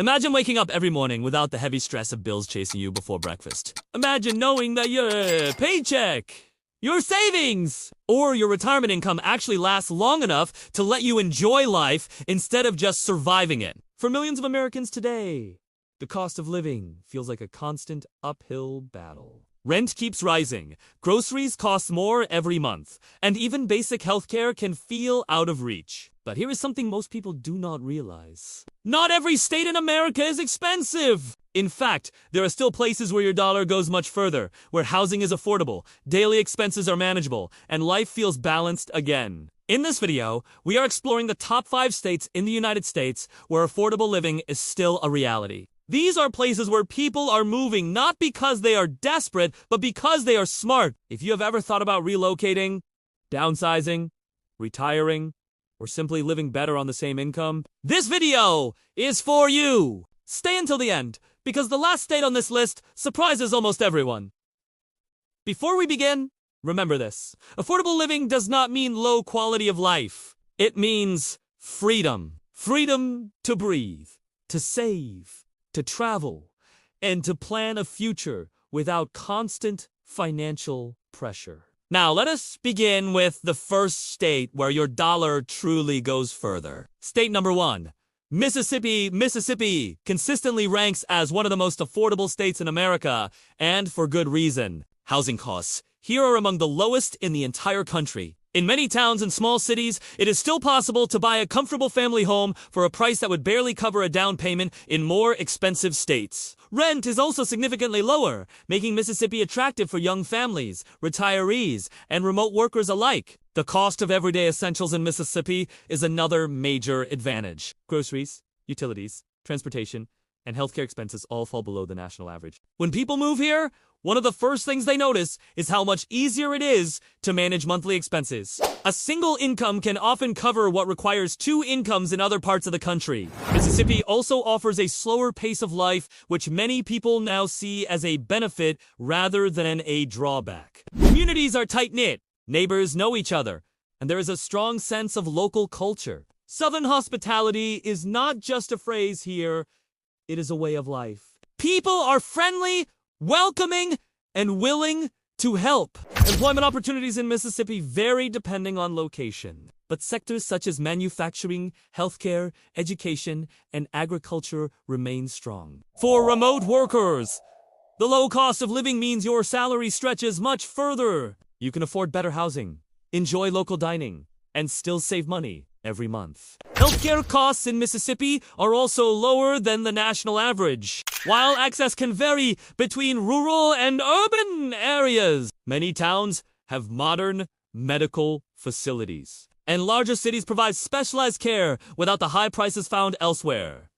Imagine waking up every morning without the heavy stress of bills chasing you before breakfast. Imagine knowing that your paycheck, your savings, or your retirement income actually lasts long enough to let you enjoy life instead of just surviving it. For millions of Americans today, the cost of living feels like a constant uphill battle. Rent keeps rising, groceries cost more every month, and even basic healthcare can feel out of reach. But here is something most people do not realize. Not every state in America is expensive! In fact, there are still places where your dollar goes much further, where housing is affordable, daily expenses are manageable, and life feels balanced again. In this video, we are exploring the top 5 states in the United States where affordable living is still a reality. These are places where people are moving not because they are desperate, but because they are smart. If you have ever thought about relocating, downsizing, retiring, or simply living better on the same income, this video is for you. Stay until the end, because the last state on this list surprises almost everyone. Before we begin, remember this. Affordable living does not mean low quality of life. It means freedom. Freedom to breathe, to save, to travel, and to plan a future without constant financial pressure. Now, let us begin with the first state where your dollar truly goes further. State number 1, Mississippi. Mississippi consistently ranks as one of the most affordable states in America, and for good reason. Housing costs here are among the lowest in the entire country. In many towns and small cities, it is still possible to buy a comfortable family home for a price that would barely cover a down payment in more expensive states. Rent is also significantly lower, making Mississippi attractive for young families, retirees, and remote workers alike. The cost of everyday essentials in Mississippi is another major advantage. Groceries, utilities, transportation, and healthcare expenses all fall below the national average. When people move here, one of the first things they notice is how much easier it is to manage monthly expenses. A single income can often cover what requires 2 incomes in other parts of the country. Mississippi also offers a slower pace of life, which many people now see as a benefit rather than a drawback. Communities are tight-knit, neighbors know each other, and there is a strong sense of local culture. Southern hospitality is not just a phrase here, it is a way of life. People are friendly, welcoming, and willing to help. Employment opportunities in Mississippi vary depending on location, but sectors such as manufacturing, healthcare, education, and agriculture remain strong. For remote workers, the low cost of living means your salary stretches much further. You can afford better housing, enjoy local dining, and still save money every month. Healthcare costs in Mississippi are also lower than the national average. While access can vary between rural and urban areas, many towns have modern medical facilities, and larger cities provide specialized care without the high prices found elsewhere.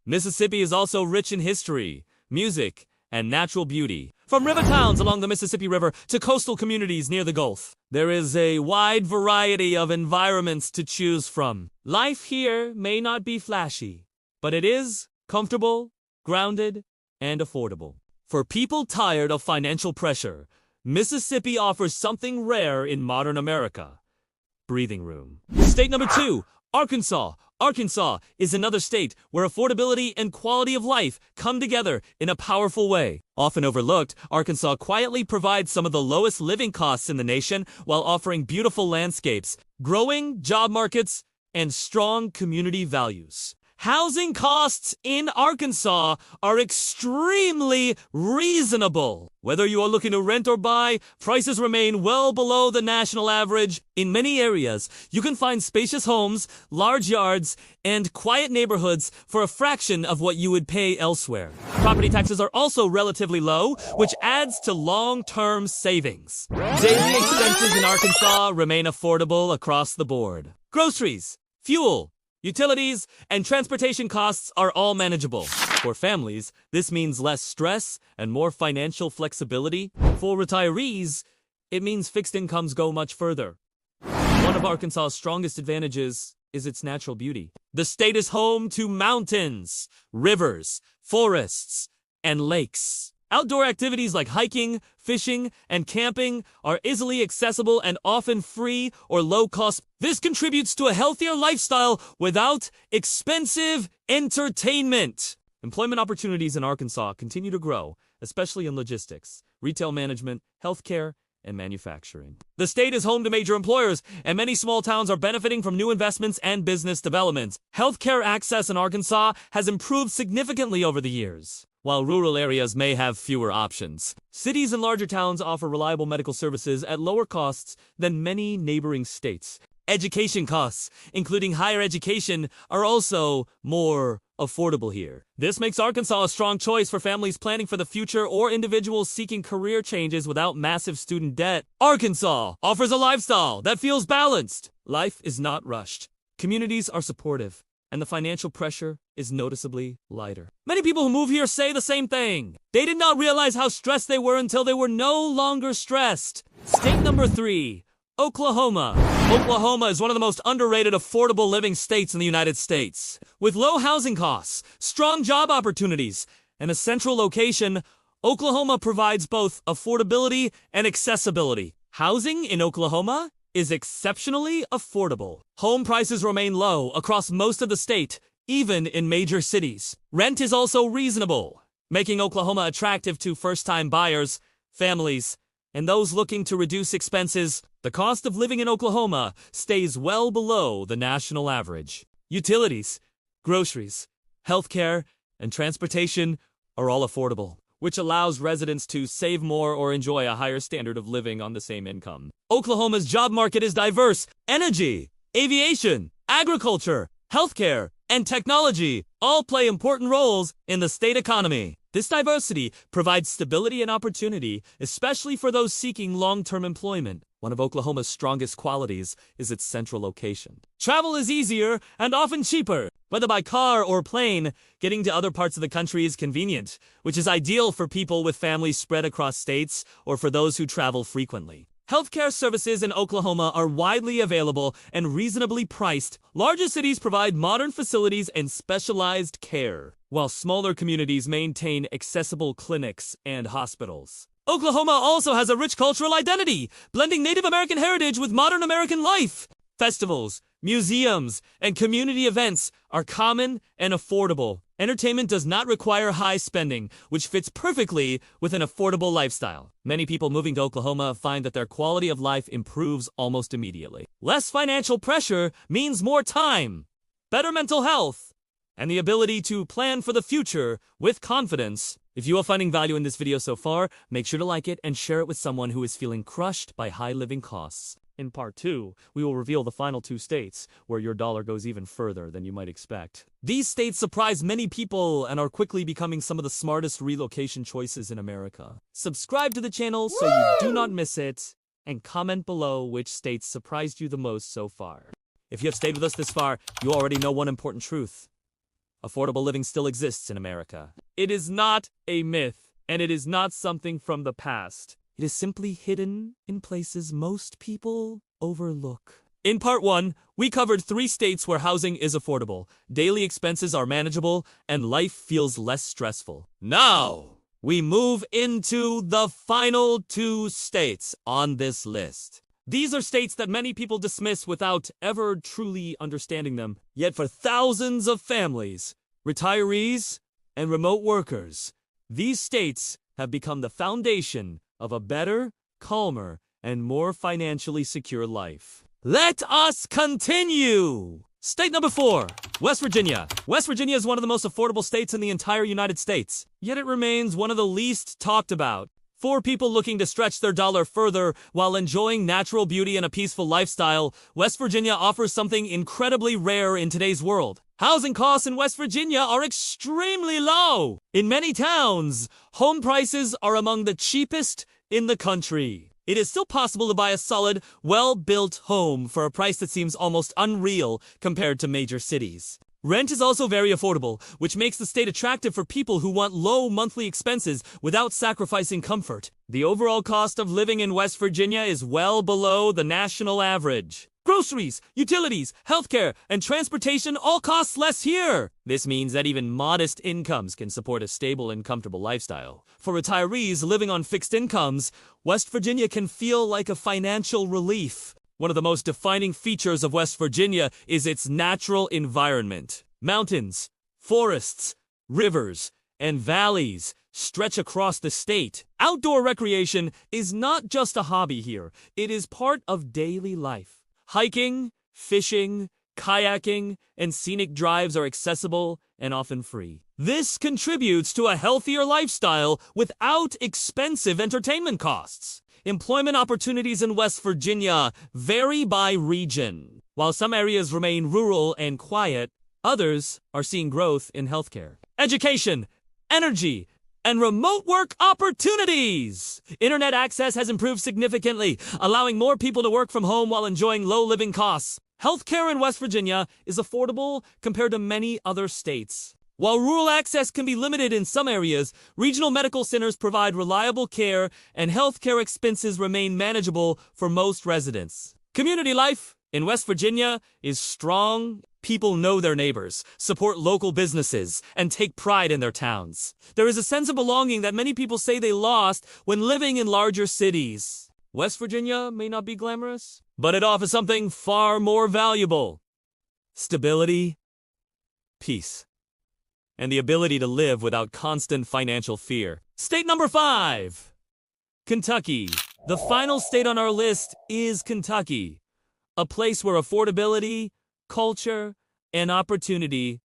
Mississippi is also rich in history, music, and natural beauty. From river towns along the Mississippi River to coastal communities near the Gulf, there is a wide variety of environments to choose from. Life here may not be flashy, but it is comfortable, grounded, and affordable. For people tired of financial pressure, Mississippi offers something rare in modern America: breathing room. State number 2, Arkansas. Arkansas is another state where affordability and quality of life come together in a powerful way. Often overlooked, Arkansas quietly provides some of the lowest living costs in the nation while offering beautiful landscapes, growing job markets, and strong community values. Housing costs in Arkansas are extremely reasonable. Whether you are looking to rent or buy, prices remain well below the national average. In many areas, you can find spacious homes, large yards, and quiet neighborhoods for a fraction of what you would pay elsewhere. Property taxes are also relatively low, which adds to long-term savings. Daily expenses in Arkansas remain affordable across the board. Groceries, fuel, utilities, and transportation costs are all manageable. For families, this means less stress and more financial flexibility. For retirees, it means fixed incomes go much further. One of Arkansas's strongest advantages is its natural beauty. The state is home to mountains, rivers, forests, and lakes. Outdoor activities like hiking, fishing, and camping are easily accessible and often free or low cost. This contributes to a healthier lifestyle without expensive entertainment. Employment opportunities in Arkansas continue to grow, especially in logistics, retail management, healthcare, and manufacturing. The state is home to major employers, and many small towns are benefiting from new investments and business developments. Healthcare access in Arkansas has improved significantly over the years, while rural areas may have fewer options. Cities and larger towns offer reliable medical services at lower costs than many neighboring states. Education costs, including higher education, are also more affordable here. This makes Arkansas a strong choice for families planning for the future or individuals seeking career changes without massive student debt. Arkansas offers a lifestyle that feels balanced. Life is not rushed. Communities are supportive, and the financial pressure is noticeably lighter. Many people who move here say the same thing. They did not realize how stressed they were until they were no longer stressed. State number 3. Oklahoma. Oklahoma is one of the most underrated affordable living states in the United States. With low housing costs, strong job opportunities, and a central location, Oklahoma provides both affordability and accessibility. Housing in Oklahoma is exceptionally affordable. Home prices remain low across most of the state, even in major cities. Rent is also reasonable, making Oklahoma attractive to first-time buyers, families, and those looking to reduce expenses. The cost of living in Oklahoma stays well below the national average. Utilities, groceries, healthcare, and transportation are all affordable, which allows residents to save more or enjoy a higher standard of living on the same income. Oklahoma's job market is diverse. Energy, aviation, agriculture, healthcare, and technology all play important roles in the state economy. This diversity provides stability and opportunity, especially for those seeking long-term employment. One of Oklahoma's strongest qualities is its central location. Travel is easier and often cheaper. Whether by car or plane, getting to other parts of the country is convenient, which is ideal for people with families spread across states or for those who travel frequently. Healthcare services in Oklahoma are widely available and reasonably priced. Larger cities provide modern facilities and specialized care, while smaller communities maintain accessible clinics and hospitals. Oklahoma also has a rich cultural identity, blending Native American heritage with modern American life. Festivals, museums, and community events are common and affordable. Entertainment does not require high spending, which fits perfectly with an affordable lifestyle. Many people moving to Oklahoma find that their quality of life improves almost immediately. Less financial pressure means more time, better mental health, and the ability to plan for the future with confidence. If you are finding value in this video so far, make sure to like it and share it with someone who is feeling crushed by high living costs. In part 2, we will reveal the final 2 states where your dollar goes even further than you might expect. These states surprise many people and are quickly becoming some of the smartest relocation choices in America. Subscribe to the channel so you do not miss it, and comment below which states surprised you the most so far. If you have stayed with us this far, you already know one important truth. Affordable living still exists in America. It is not a myth, and it is not something from the past. It is simply hidden in places most people overlook. In part 1, we covered 3 states where housing is affordable, daily expenses are manageable, and life feels less stressful. Now, we move into the final 2 states on this list. These are states that many people dismiss without ever truly understanding them. Yet for thousands of families, retirees, and remote workers, these states have become the foundation of a better, calmer, and more financially secure life. Let us continue! State number 4, West Virginia. West Virginia is one of the most affordable states in the entire United States, yet it remains one of the least talked about. For people looking to stretch their dollar further while enjoying natural beauty and a peaceful lifestyle, West Virginia offers something incredibly rare in today's world. Housing costs in West Virginia are extremely low. In many towns, home prices are among the cheapest in the country. It is still possible to buy a solid, well-built home for a price that seems almost unreal compared to major cities. Rent is also very affordable, which makes the state attractive for people who want low monthly expenses without sacrificing comfort. The overall cost of living in West Virginia is well below the national average. Groceries, utilities, healthcare, and transportation all cost less here. This means that even modest incomes can support a stable and comfortable lifestyle. For retirees living on fixed incomes, West Virginia can feel like a financial relief. One of the most defining features of West Virginia is its natural environment. Mountains, forests, rivers, and valleys stretch across the state. Outdoor recreation is not just a hobby here, it is part of daily life. Hiking, fishing, kayaking, and scenic drives are accessible and often free. This contributes to a healthier lifestyle without expensive entertainment costs. Employment opportunities in West Virginia vary by region. While some areas remain rural and quiet, others are seeing growth in healthcare, education, energy, and remote work opportunities. Internet access has improved significantly, allowing more people to work from home while enjoying low living costs. Healthcare in West Virginia is affordable compared to many other states. While rural access can be limited in some areas, regional medical centers provide reliable care and healthcare expenses remain manageable for most residents. Community life in West Virginia is strong. People know their neighbors, support local businesses, and take pride in their towns. There is a sense of belonging that many people say they lost when living in larger cities. West Virginia may not be glamorous, but it offers something far more valuable: stability, peace, and the ability to live without constant financial fear. State number 5, Kentucky. The final state on our list is Kentucky, a place where affordability, culture, and opportunity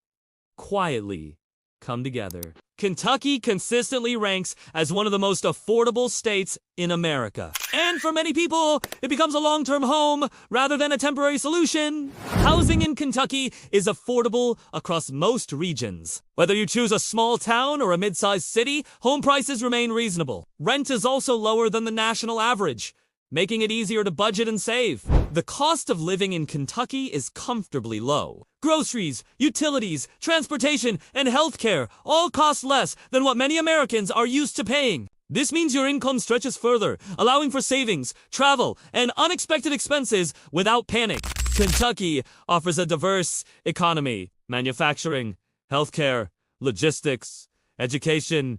quietly come together. Kentucky consistently ranks as one of the most affordable states in America. And for many people, it becomes a long-term home rather than a temporary solution. Housing in Kentucky is affordable across most regions. Whether you choose a small town or a mid-sized city, home prices remain reasonable. Rent is also lower than the national average, making it easier to budget and save. The cost of living in Kentucky is comfortably low. Groceries, utilities, transportation, and healthcare all cost less than what many Americans are used to paying. This means your income stretches further, allowing for savings, travel, and unexpected expenses without panic. Kentucky offers a diverse economy: manufacturing, healthcare, logistics, education,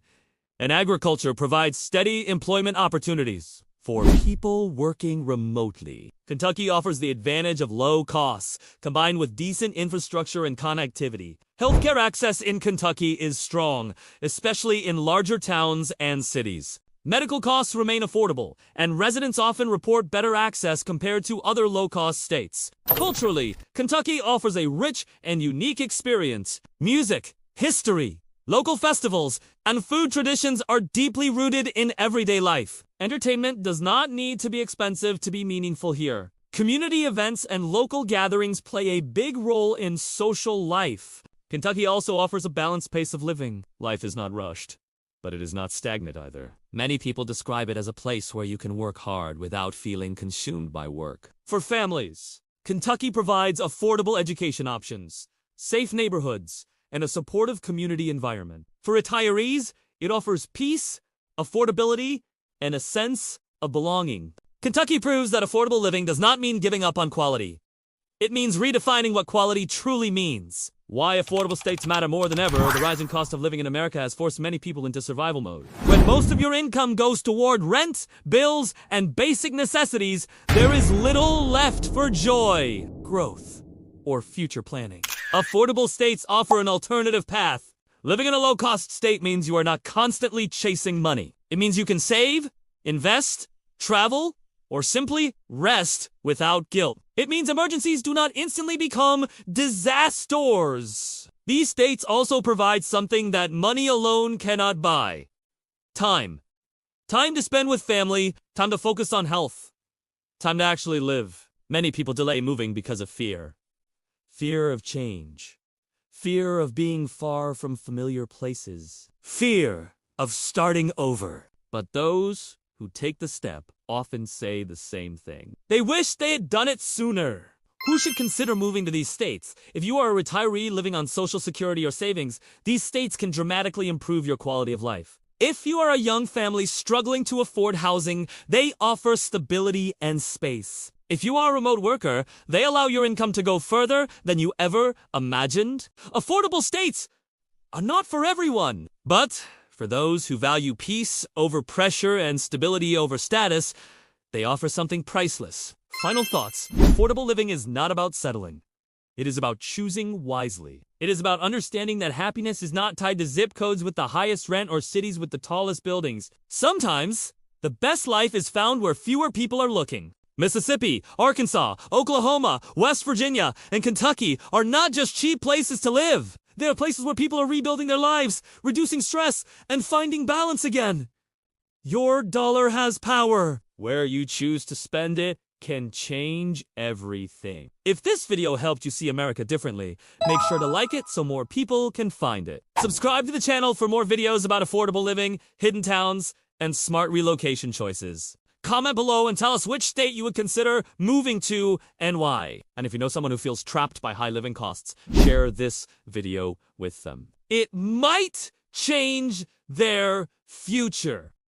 and agriculture provide steady employment opportunities for people working remotely. Kentucky offers the advantage of low costs, combined with decent infrastructure and connectivity. Healthcare access in Kentucky is strong, especially in larger towns and cities. Medical costs remain affordable, and residents often report better access compared to other low-cost states. Culturally, Kentucky offers a rich and unique experience. Music, history, local festivals, and food traditions are deeply rooted in everyday life. Entertainment does not need to be expensive to be meaningful here. Community events and local gatherings play a big role in social life. Kentucky also offers a balanced pace of living. Life is not rushed, but it is not stagnant either. Many people describe it as a place where you can work hard without feeling consumed by work. For families, Kentucky provides affordable education options, safe neighborhoods, and a supportive community environment. For retirees, it offers peace, affordability, and a sense of belonging. Kentucky proves that affordable living does not mean giving up on quality. It means redefining what quality truly means. Why affordable states matter more than ever: the rising cost of living in America has forced many people into survival mode. When most of your income goes toward rent, bills, and basic necessities, there is little left for joy, growth, or future planning. Affordable states offer an alternative path. Living in a low-cost state means you are not constantly chasing money. It means you can save, invest, travel, or simply rest without guilt. It means emergencies do not instantly become disasters. These states also provide something that money alone cannot buy: time. Time to spend with family, time to focus on health, time to actually live. Many people delay moving because of fear. Fear of change. Fear of being far from familiar places. Fear of starting over. But those who take the step often say the same thing: they wish they had done it sooner. Who should consider moving to these states? If you are a retiree living on Social Security or savings, these states can dramatically improve your quality of life. If you are a young family struggling to afford housing, they offer stability and space. If you are a remote worker, they allow your income to go further than you ever imagined. Affordable states are not for everyone, but for those who value peace over pressure and stability over status, they offer something priceless. Final thoughts. Affordable living is not about settling. It is about choosing wisely. It is about understanding that happiness is not tied to zip codes with the highest rent or cities with the tallest buildings. Sometimes, the best life is found where fewer people are looking. Mississippi, Arkansas, Oklahoma, West Virginia, and Kentucky are not just cheap places to live. They are places where people are rebuilding their lives, reducing stress, and finding balance again. Your dollar has power. Where you choose to spend it can change everything. If this video helped you see America differently, make sure to like it so more people can find it. Subscribe to the channel for more videos about affordable living, hidden towns, and smart relocation choices. Comment below and tell us which state you would consider moving to and why. And if you know someone who feels trapped by high living costs, share this video with them. It might change their future.